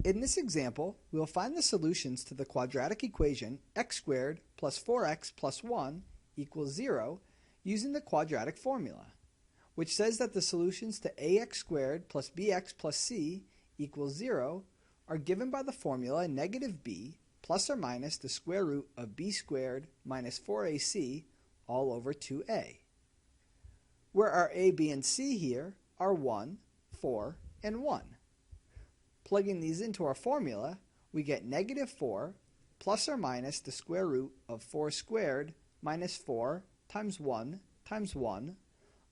In this example, we will find the solutions to the quadratic equation x squared plus 4x plus 1 equals 0 using the quadratic formula, which says that the solutions to ax squared plus bx plus c equals 0 are given by the formula negative b plus or minus the square root of b squared minus 4ac all over 2a, where our a, b, and c here are 1, 4, and 1. Plugging these into our formula, we get negative 4 plus or minus the square root of 4 squared minus 4 times 1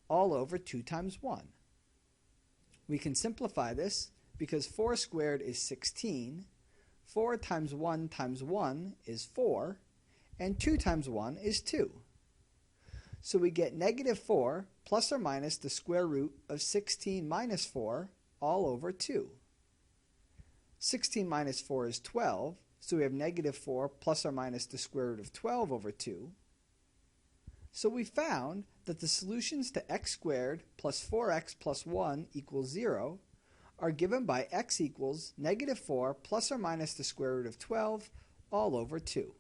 all over 2 times 1. We can simplify this because 4 squared is 16, 4 times 1 is 4, and 2 times 1 is 2. So we get negative 4 plus or minus the square root of 16 minus 4 all over 2. 16 minus 4 is 12, so we have negative 4 plus or minus the square root of 12 over 2. So we found that the solutions to x squared plus 4x plus 1 equals 0 are given by x equals negative 4 plus or minus the square root of 12 all over 2.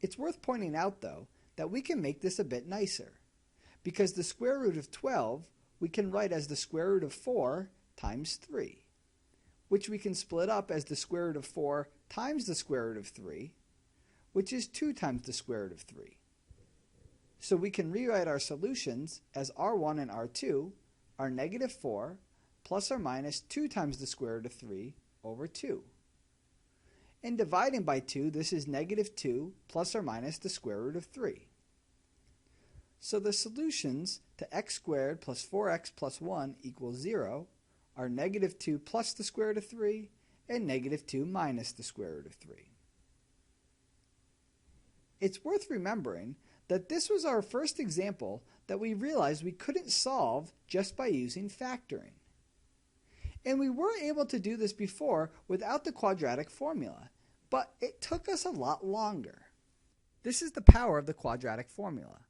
It's worth pointing out, though, that we can make this a bit nicer, because the square root of 12 we can write as the square root of 4 times 3, which we can split up as the square root of 4 times the square root of 3, which is 2 times the square root of 3. So we can rewrite our solutions as r1 and r2 are negative 4 plus or minus 2 times the square root of 3 over 2. And dividing by 2, this is negative 2 plus or minus the square root of 3. So the solutions to x squared plus 4x plus 1 equals 0 are negative 2 plus the square root of 3 and negative 2 minus the square root of 3. It's worth remembering that this was our first example that we realized we couldn't solve just by using factoring. And we were able to do this before without the quadratic formula, but it took us a lot longer. This is the power of the quadratic formula.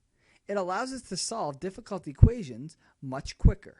It allows us to solve difficult equations much quicker.